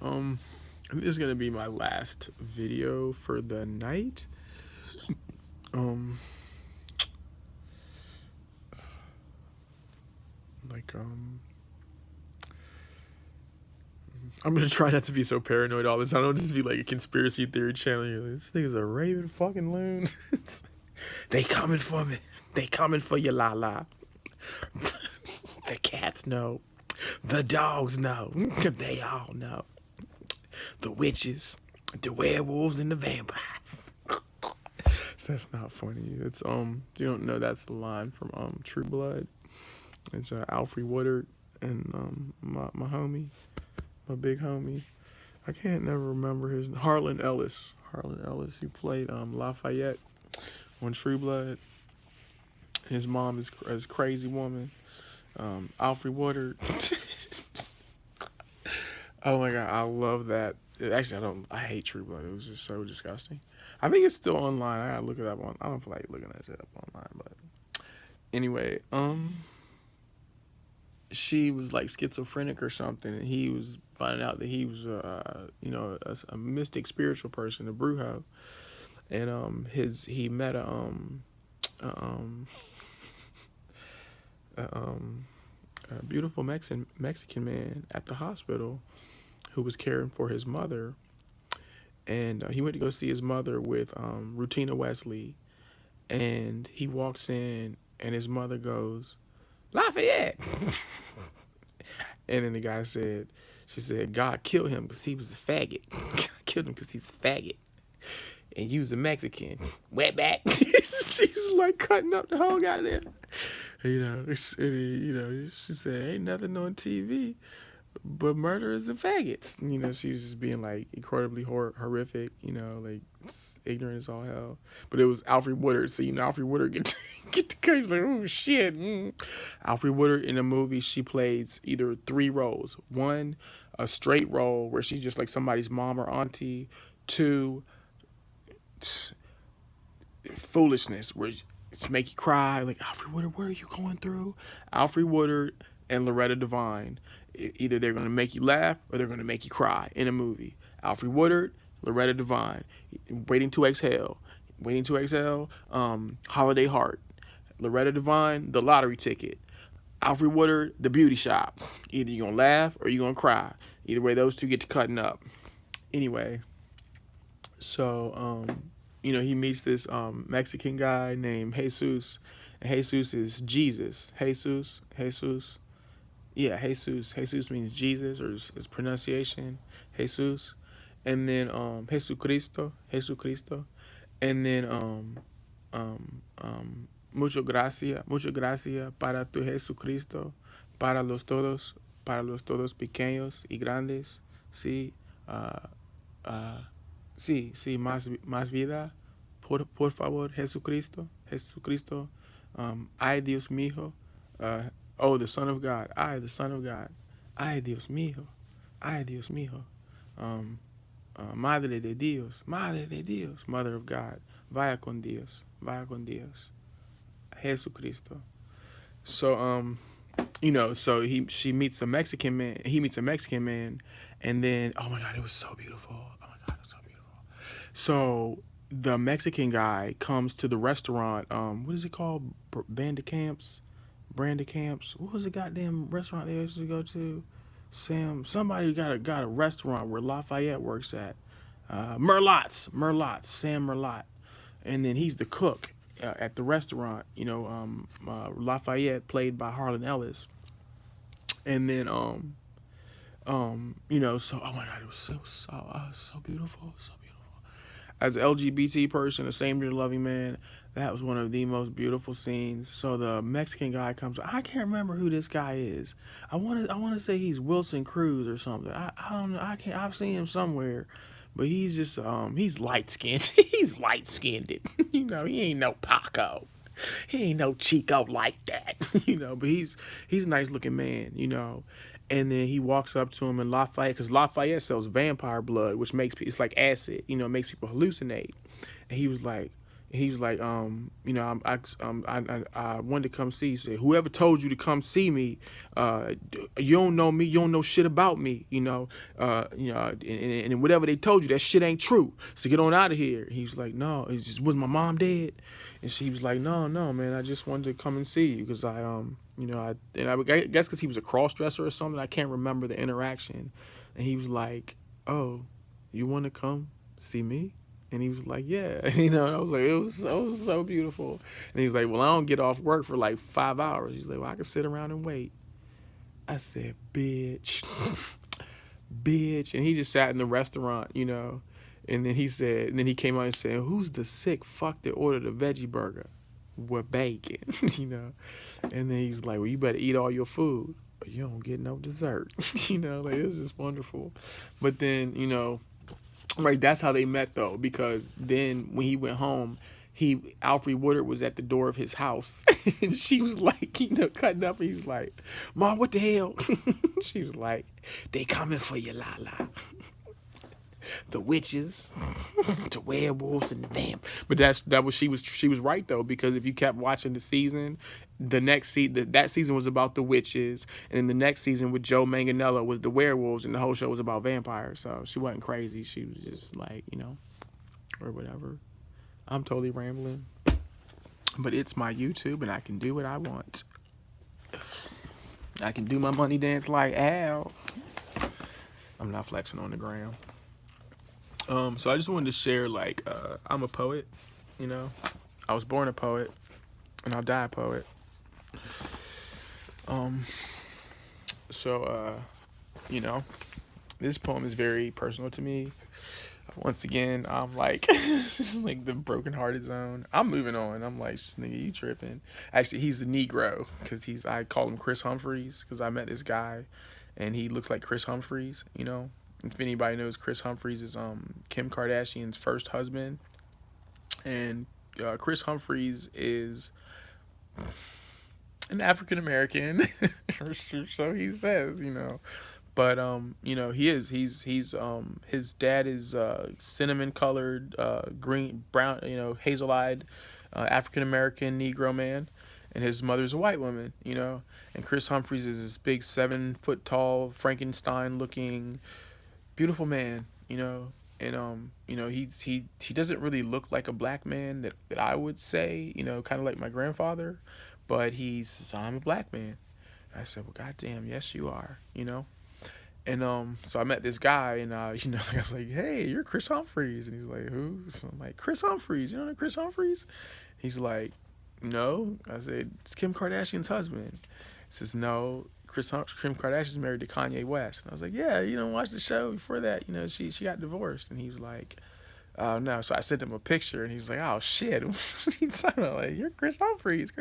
Um, this is gonna be my last video for the night. Um, like I'm gonna try not to be so paranoid all the time. I don't just be like a conspiracy theory channel. You're like, this thing is a Raven fucking loon. They coming for me. They coming for you, la la. The cats know. The dogs know. They all know. The witches, the werewolves, and the vampires. That's not funny. It's you don't know that's the line from True Blood. It's Alfre Woodard and my homie, my big homie. I can't never remember his Harlan Ellis. Harlan Ellis. He played Lafayette on True Blood. His mom is a crazy woman. Alfre Woodard. Oh my god, I love that. Actually, I don't. I hate True Blood. It was just so disgusting. I think it's still online. I gotta look it up on. I don't feel like looking that shit up online, but anyway, she was like schizophrenic or something, and he was finding out that he was, a mystic spiritual person, a brujo, and he met a, um, a, a beautiful Mexican man at the hospital who was caring for his mother, and he went to go see his mother with Rutina Wesley, and he walks in, and his mother goes, Lafayette. And then the guy said, she said, God killed him because he was a faggot. God killed him because he's a faggot. And you was a Mexican. Wetback. She's like cutting up the whole goddamn. She said, ain't nothing on TV but murderers and faggots. She was just being like incredibly horrific, like ignorant as all hell. But it was Alfre Woodard, so Alfre Woodard get to cut. Like, oh shit. Alfre Woodard in a movie, she plays either three roles. One, a straight role where she's just like somebody's mom or auntie. Two, foolishness where it's make you cry. Like, Alfre Woodard, what are you going through? Alfre Woodard and Loretta Devine. Either they're going to make you laugh or they're going to make you cry in a movie. Alfre Woodard, Loretta Devine. Waiting to Exhale. Waiting to Exhale. Holiday Heart. Loretta Devine, The Lottery Ticket. Alfre Woodard, The Beauty Shop. Either you're going to laugh or you're going to cry. Either way, those two get to cutting up. Anyway, so, he meets this Mexican guy named Jesus. And Jesus is Jesus. Jesus. Yeah, Jesus. Jesus means Jesus, or his pronunciation, Jesus. And then Jesucristo. And then mucho gracia para tu Jesucristo, para los todos pequeños y grandes, sí, uh, uh, sí, más vida, por favor, Jesucristo, ay Dios mío, the Son of God, the Son of God, ay Dios mío, um, Madre de Dios, Mother of God, vaya con Dios, Jesucristo. So, she meets a Mexican man, he meets a Mexican man, and then, oh my God, it was so beautiful. Oh my God, it was so beautiful. So, the Mexican guy comes to the restaurant, what is it called? Bandicamps? What was the goddamn restaurant they used to go to? Somebody got a restaurant where Lafayette works at. Merlot's, Sam Merlot, and then he's the cook at the restaurant. Lafayette played by Harlan Ellis, and then so oh my God, it was so beautiful, so beautiful. As an LGBT person, a same-gender loving man, that was one of the most beautiful scenes. So the Mexican guy comes. I can't remember who this guy is. I want to say he's Wilson Cruz or something. I don't know. I can't. I've seen him somewhere, but he's just he's light skinned. He's light skinned. He ain't no Paco. He ain't no Chico like that. But he's a nice looking man. And then he walks up to him, and Lafayette, because Lafayette sells vampire blood, which makes it's like acid, makes people hallucinate. And he was like, And he was like, I wanted to come see. He said, whoever told you to come see me, you don't know me, you don't know shit about me, and whatever they told you, that shit ain't true. So get on out of here. He was like, no, it's just, was my mom dead? And she was like, no, no, man, I just wanted to come and see you because I guess because he was a cross dresser or something. I can't remember the interaction. And he was like, oh, you want to come see me? And he was like, yeah. And I was like, it was so beautiful. And he was like, well, I don't get off work for like 5 hours. He's like, well, I can sit around and wait. I said, bitch, bitch. And he just sat in the restaurant. And then he came out and said, who's the sick fuck that ordered a veggie burger with bacon? And then he was like, well, you better eat all your food, but you don't get no dessert. Like, it was just wonderful. But then, right, that's how they met though, because then when he went home, Alfre Woodard was at the door of his house, and she was like, cutting up, and he was like, Mom, what the hell? She was like, they coming for you, Lala. The witches, the werewolves, and the vamp. But she was right though, because if you kept watching the season, that season was about the witches, and then the next season with Joe Manganiello was the werewolves, and the whole show was about vampires. So she wasn't crazy. She was just like, or whatever. I'm totally rambling, but it's my YouTube, and I can do what I want. I can do my money dance like Al. I'm not flexing on the gram. So I just wanted to share, like, I'm a poet, I was born a poet, and I'll die a poet. So this poem is very personal to me. Once again, I'm like, this is like the brokenhearted zone. I'm moving on. I'm like, nigga, you tripping. Actually, he's a Negro, because I call him Chris Humphries, because I met this guy, and he looks like Chris Humphries, If anybody knows, Chris Humphries is Kim Kardashian's first husband, and Chris Humphries is an African American, so he says, but he is. He's his dad is cinnamon colored, green, brown, hazel eyed, African American Negro man, and his mother's a white woman, and Chris Humphries is this big 7 foot tall Frankenstein looking beautiful man, and he doesn't really look like a black man that I would say, kind of like my grandfather, but he says, I'm a black man. I said, well, goddamn, yes you are, And so I met this guy, and I was like, hey, you're Chris Humphries, and he's like, who? So I'm like, Chris Humphries, you know Chris Humphries? He's like, no. I said, it's Kim Kardashian's husband. He says, no, Kim Kardashian's married to Kanye West. And I was like, yeah, watch the show before that. She got divorced. And he was like, oh, no. So I sent him a picture, and he was like, oh, shit. He's like, you're Chris Humphries.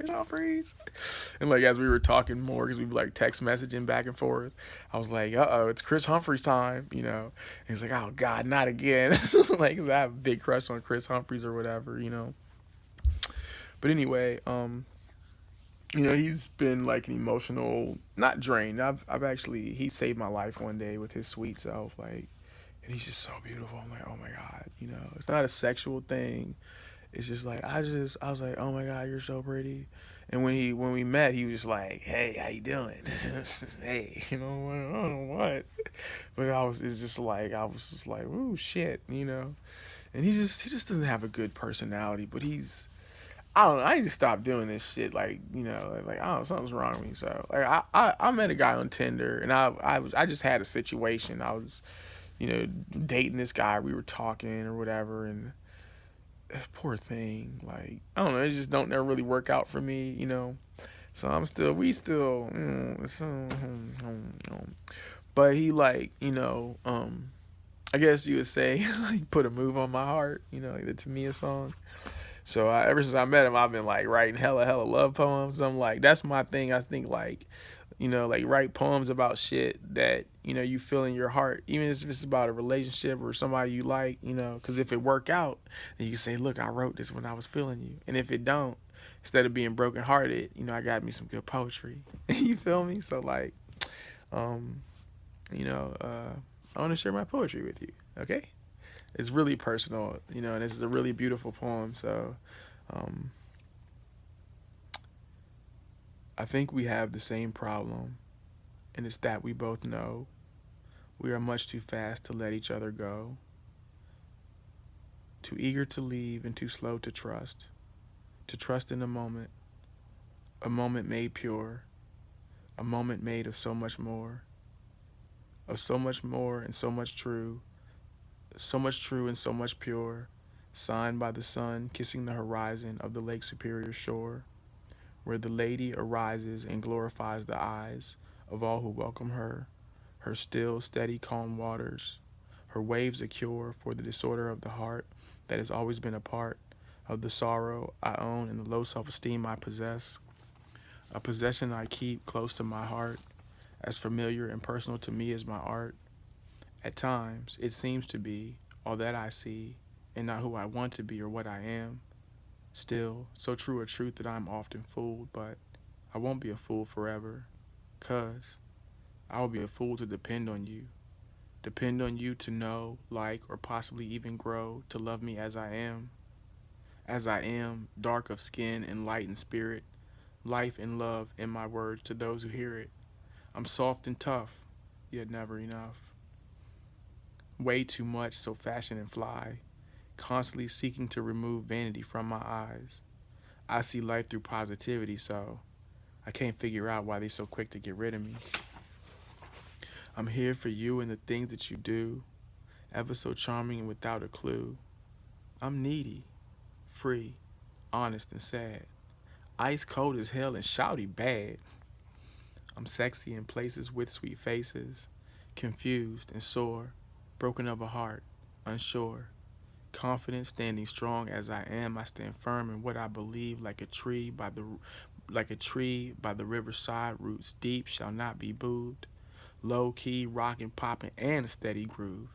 And, like, as we were talking more, because we were, like, text messaging back and forth, I was like, uh-oh, it's Chris Humphries time, And he's like, oh, God, not again. Like, I have a big crush on Chris Humphries or whatever, But anyway, he's been like an emotional, not drained. He saved my life one day with his sweet self, like, and he's just so beautiful. I'm like, oh my God, it's not a sexual thing. It's just like, I was like, oh my God, you're so pretty. And when we met, he was just like, hey, how you doing? Hey, I don't know what. But I was just like, ooh, shit, And he just doesn't have a good personality, but I don't know. I need to stop doing this shit. Like, I don't know, something's wrong with me. So, like, I met a guy on Tinder, and I just had a situation. I was, dating this guy. We were talking or whatever, and poor thing. Like, I don't know. It just don't never really work out for me, So but he, like, I guess you would say, like, put a move on my heart, like the Tamia song. So ever since I met him, I've been like writing hella love poems. I'm like, that's my thing. I think like, like write poems about shit that, you feel in your heart, even if it's about a relationship or somebody you like, because if it work out, then you can say, look, I wrote this when I was feeling you. And if it don't, instead of being brokenhearted, I got me some good poetry. You feel me? So like, I want to share my poetry with you. Okay. It's really personal, and this is a really beautiful poem. So um, I think we have the same problem, and it's that we both know we are much too fast to let each other go, too eager to leave and too slow to trust in a moment made pure, a moment made of so much more and so much true and so much pure, signed by the sun kissing the horizon of the Lake Superior shore, where the lady arises and glorifies the eyes of all who welcome her still, steady, calm waters, her waves a cure for the disorder of the heart that has always been a part of the sorrow I own and the low self-esteem I possess, a possession I keep close to my heart, as familiar and personal to me as my art. At times, it seems to be all that I see, and not who I want to be or what I am. Still, so true a truth that I'm often fooled, but I won't be a fool forever, 'cause I will be a fool to depend on you to know, like, or possibly even grow to love me as I am, dark of skin and light in spirit, life and love in my words to those who hear it. I'm soft and tough, yet never enough. Way too much, so fashion and fly, constantly seeking to remove vanity from my eyes. I see life through positivity, so I can't figure out why they're so quick to get rid of me. I'm here for you and the things that you do, ever so charming and without a clue. I'm needy, free, honest and sad, ice cold as hell and shouty bad. I'm sexy in places with sweet faces, confused and sore, broken of a heart, unsure. Confident, standing strong as I am, I stand firm in what I believe, like a tree by the riverside, roots deep shall not be moved. Low key, rockin', poppin', and a steady groove.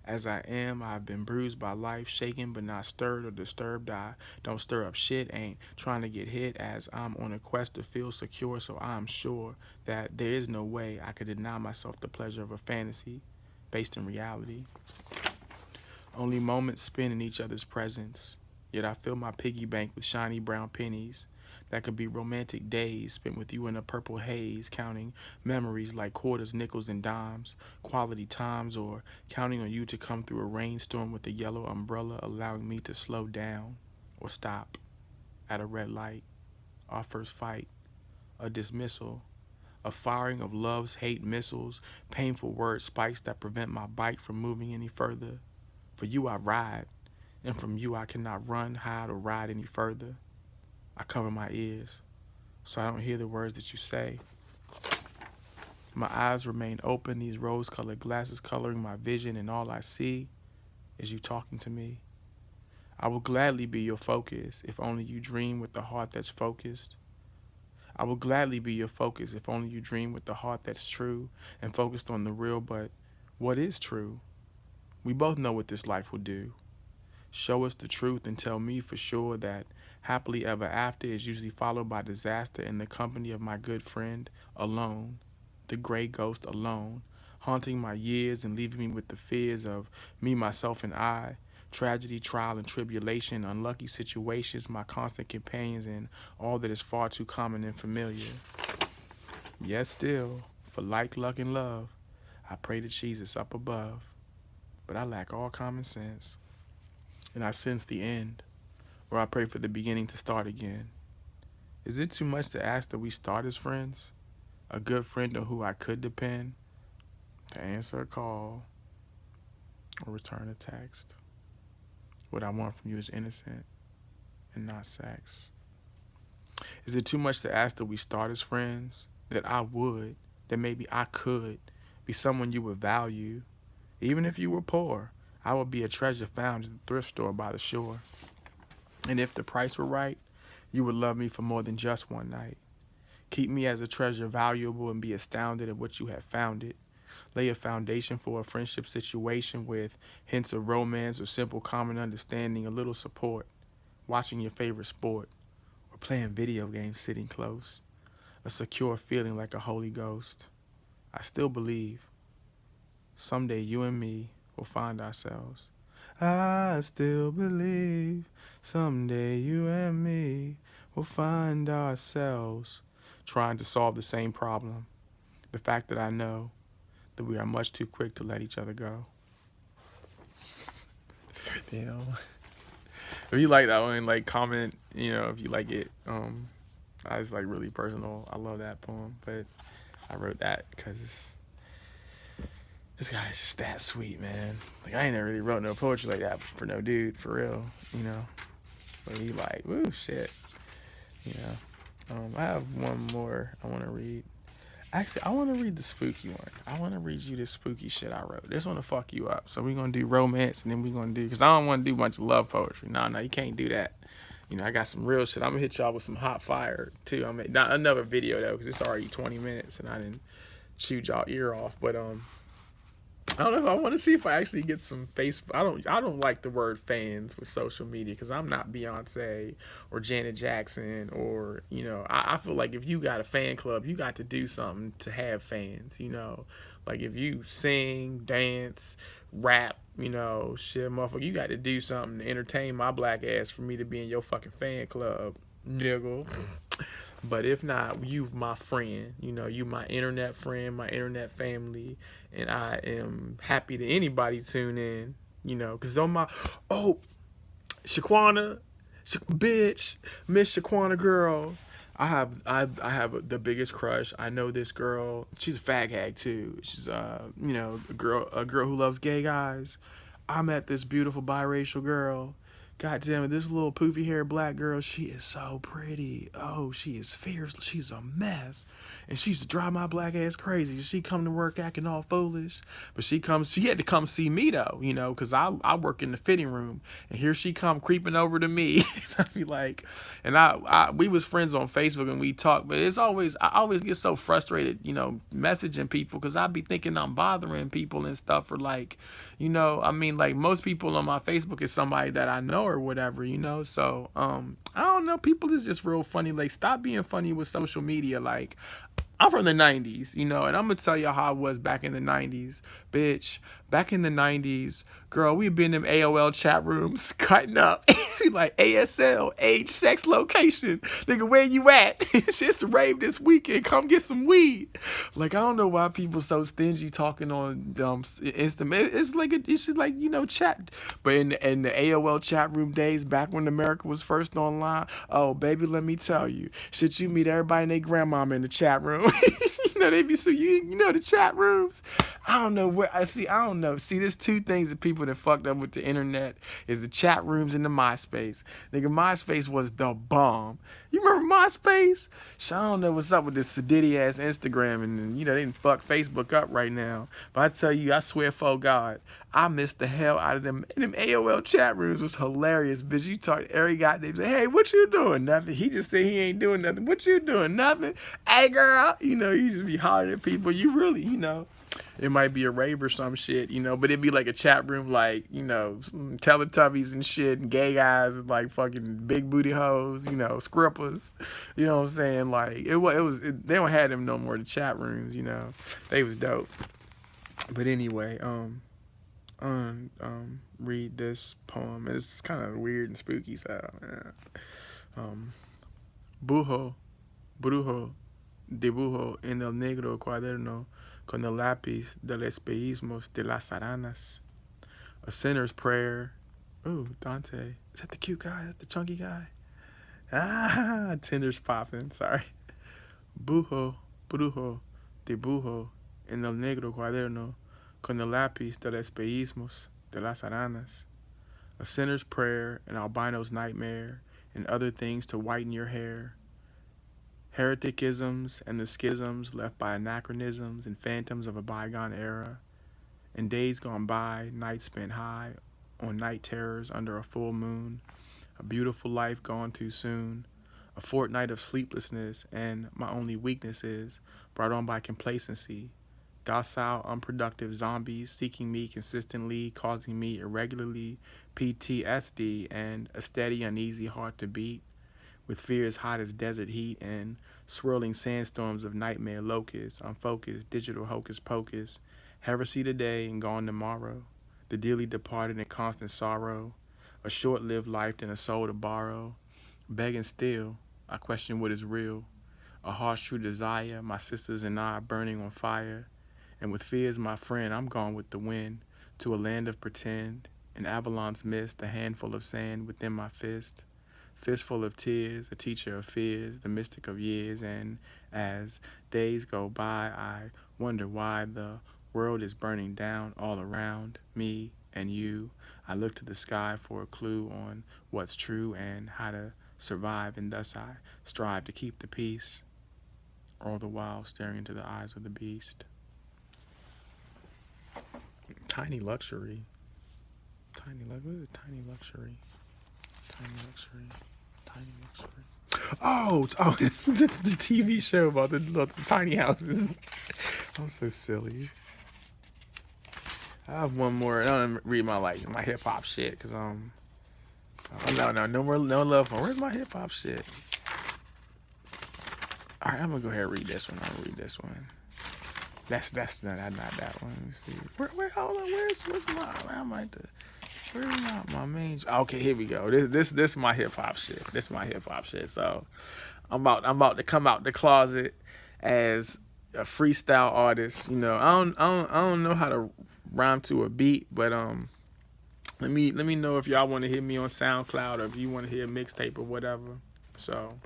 As I am, I've been bruised by life, shaken but not stirred or disturbed. I don't stir up shit, ain't trying to get hit as I'm on a quest to feel secure, so I'm sure that there is no way I could deny myself the pleasure of a fantasy based in reality. Only moments spent in each other's presence, yet I fill my piggy bank with shiny brown pennies. That could be romantic days spent with you in a purple haze, counting memories like quarters, nickels, and dimes, quality times, or counting on you to come through a rainstorm with a yellow umbrella, allowing me to slow down or stop at a red light, our first fight, a dismissal, a firing of love's hate missiles, painful word spikes that prevent my bike from moving any further. For you I ride, and from you I cannot run, hide, or ride any further. I cover my ears, so I don't hear the words that you say. My eyes remain open, these rose-colored glasses coloring my vision, and all I see is you talking to me. I will gladly be your focus, if only you dream with the heart that's focused. I will gladly be your focus, if only you dream with the heart that's true and focused on the real, but what is true? We both know what this life will do. Show us the truth and tell me for sure that happily ever after is usually followed by disaster in the company of my good friend, alone, the gray ghost alone, haunting my years and leaving me with the fears of me, myself, and I, tragedy, trial, and tribulation, unlucky situations, my constant companions, and all that is far too common and familiar. Yet still, for like, luck, and love, I pray to Jesus up above, but I lack all common sense. And I sense the end, or I pray for the beginning to start again. Is it too much to ask that we start as friends? A good friend on who I could depend, to answer a call or return a text. What I want from you is innocent and not sex. Is it too much to ask that we start as friends? That maybe I could be someone you would value. Even if you were poor, I would be a treasure found at the thrift store by the shore. And if the price were right, you would love me for more than just one night. Keep me as a treasure valuable and be astounded at what you have found it. Lay a foundation for a friendship situation with hints of romance or simple common understanding, a little support, watching your favorite sport, or playing video games sitting close. A secure feeling like a Holy Ghost. I still believe someday you and me will find ourselves I still believe someday you and me will find ourselves trying to solve the same problem. The fact that I know that we are much too quick to let each other go. Damn. If you like that one, like comment, if you like it. It's like really personal. I love that poem, but I wrote that because this guy's just that sweet, man. Like I ain't never really wrote no poetry like that for no dude, for real, But he like, woo, shit, I have one more I want to read. Actually, I want to read the spooky one. I want to read you this spooky shit I wrote. This one to fuck you up. So we're going to do romance, and then we're going to do, because I don't want to do a bunch of love poetry. No, you can't do that. I got some real shit. I'm going to hit y'all with some hot fire, too. Not another video, though, because it's already 20 minutes, and I didn't chewed y'all ear off. But, I don't know if I want to see if I actually get some Facebook. I don't like the word fans with social media because I'm not Beyonce or Janet Jackson or I feel like if you got a fan club, you got to do something to have fans. Like if you sing, dance, rap, shit, motherfucker, you got to do something to entertain my black ass for me to be in your fucking fan club, nigga. But if not, you my friend, you my internet friend, my internet family, and I am happy that anybody tune in, because on my, Shaquana, bitch, Miss Shaquana girl, I have the biggest crush. I know this girl. She's a fag hag too. She's a girl who loves gay guys. I met this beautiful biracial girl. God damn it, this little poofy haired black girl, she is so pretty. Oh, she is fierce. She's a mess. And she used to drive my black ass crazy. She come to work acting all foolish. But she had to come see me though, because I work in the fitting room. And here she come creeping over to me. I be like, and we was friends on Facebook and we talk, but I always get so frustrated, messaging people because I be thinking I'm bothering people and stuff, or like, like most people on my Facebook is somebody that I know or whatever, so I don't know, people is just real funny. Like, stop being funny with social media. Like, I'm from the 90s, and I'm going to tell you how I was back in the 90s. Bitch, back in the 90s, girl, we'd been in them AOL chat rooms cutting up. Like, ASL, age, sex, location. Nigga, where you at? Shit's a rave this weekend. Come get some weed. Like, I don't know why people so stingy talking on instant. It's just like, chat. But in the AOL chat room days, back when America was first online, oh, baby, let me tell you. Shit, you meet everybody and their grandmama in the chat room. They be so the chat rooms. I don't know where I don't know. See, there's two things that people that fucked up with the internet is the chat rooms and the MySpace. Nigga, MySpace was the bomb. You remember MySpace? I don't know what's up with this sedity ass Instagram, and they didn't fuck Facebook up right now. But I tell you, I swear for God, I missed the hell out of them. And them AOL chat rooms was hilarious, bitch. You talk to every goddamn say, hey, what you doing? Nothing. He just said he ain't doing nothing. What you doing? Nothing. Hey, girl. You just be hollering at people. You really, it might be a rave or some shit, but it'd be like a chat room, like, Teletubbies and shit, and gay guys, and like fucking big booty hoes, scrippers, you know what I'm saying? Like, they don't have them no more, the chat rooms, they was dope. But anyway, read this poem. It's kind of weird and spooky, so, Brujo, dibujo en el negro cuaderno con el lápiz del espejismos de las aranas. A sinner's prayer. Ooh, Dante. Is that the cute guy? Is that the chunky guy? Ah, Tinder's popping. Sorry. Brujo, dibujo en el negro cuaderno con el lápiz del espejismos de las aranas. A sinner's prayer, an albino's nightmare, and other things to whiten your hair. Hereticisms and the schisms left by anachronisms and phantoms of a bygone era. In days gone by, nights spent high on night terrors under a full moon. A beautiful life gone too soon. A fortnight of sleeplessness, and my only weakness is brought on by complacency. Docile, unproductive zombies seeking me consistently, causing me irregularly PTSD and a steady, uneasy heart to beat. With fears hot as desert heat and swirling sandstorms of nightmare locusts, unfocused, digital hocus pocus, heresy today and gone tomorrow. the dearly departed in constant sorrow, a short-lived life than a soul to borrow. Begging still, I question what is real, a harsh true desire, my sisters and I burning on fire. And with fears, my friend, I'm gone with the wind, to a land of pretend, an Avalon's mist, a handful of sand within my fist. Fistful of tears, a teacher of fears, the mystic of years, and as days go by, I wonder why the world is burning down all around me and you. I look to the sky for a clue on what's true and how to survive, and thus I strive to keep the peace, all the while staring into the eyes of the beast. Tiny luxury. What is it? Tiny luxury. Tiny luxury. Tiny luxury. Oh, that's the TV show about the tiny houses. I'm so silly. I have one more. I don't read my hip hop shit because no love for. Where's my hip hop shit? All right, I'm gonna go ahead and read this one. I'll read this one. That's not that one. Let me see. Hold on. Where's my main? Okay, here we go. This my hip hop shit. This my hip hop shit. So I'm about to come out the closet as a freestyle artist. You know, I don't know how to rhyme to a beat, but let me know if y'all want to hear me on SoundCloud or if you want to hear a mixtape or whatever. So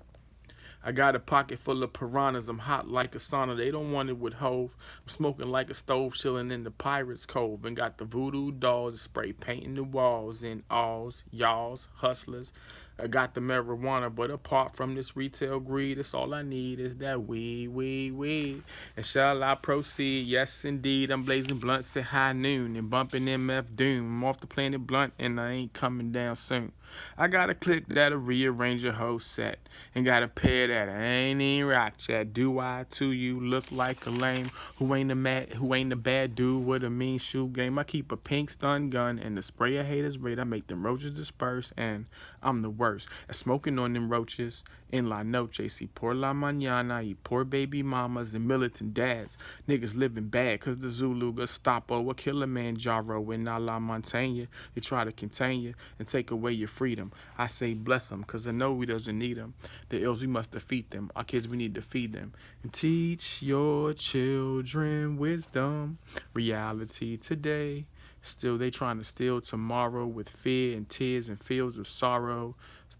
I got a pocket full of piranhas. I'm hot like a sauna. They don't want it with Hove. I'm smoking like a stove, chilling in the Pirates Cove. And got the voodoo dolls spray painting the walls in alls, y'alls, hustlers. I got the marijuana, but apart from this retail greed, it's all I need is that weed. And shall I proceed? Yes, indeed. I'm blazing blunts at high noon and bumping MF Doom. I'm off the planet blunt and I ain't coming down soon. I got a click that'll rearrange your whole set. And got a pair that I ain't even rock chat. Do I to you look like a lame who ain't a bad dude with a mean shoe game? I keep a pink stun gun and the spray of haters raid. I make them roaches disperse and I'm the worst at smoking on them roaches in La Noche. See por la mañana, y poor baby mamas and militant dads. Niggas living bad cause the Zulu Gestapo a killer man Jaro in a la Montana. They try to contain you and take away your freedom. I say bless them cause I know we doesn't need them. The ills we must defeat them. Our kids we need to feed them. And teach your children wisdom. Reality today. Still they trying to steal tomorrow with fear and tears and fields of sorrow.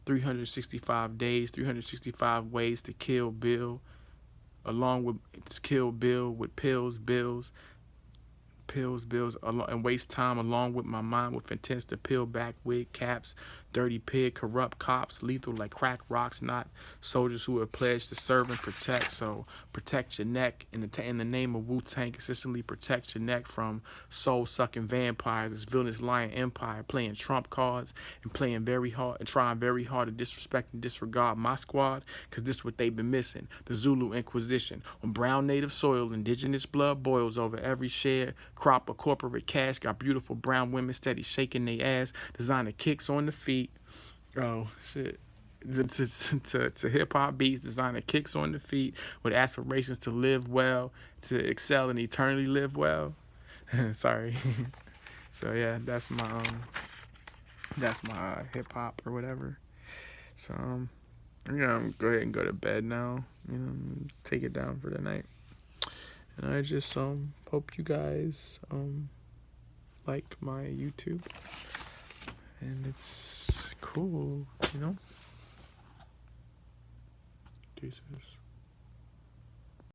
365 days, 365 ways to kill Bill. With bills, and waste time along with my mind with intents to peel back wig caps, dirty pig, corrupt cops, lethal like crack rocks, not soldiers who are pledged to serve and protect. So protect your neck in the name of Wu-Tang. Consistently protect your neck from soul-sucking vampires. This villainous lion empire playing trump cards and playing very hard and trying very hard to disrespect and disregard my squad because this is what they've been missing. The Zulu Inquisition on brown native soil, indigenous blood boils over every share crop of corporate cash. Got beautiful brown women steady shaking their ass, designer kicks on the feet. Oh shit. To hip-hop beats, designer kicks on the feet with aspirations to live well, to excel and eternally live well. Sorry. So yeah, that's my hip-hop or whatever. So I'm gonna go ahead and go to bed now, take it down for the night. And I just hope you guys like my YouTube. And it's cool, Deuces.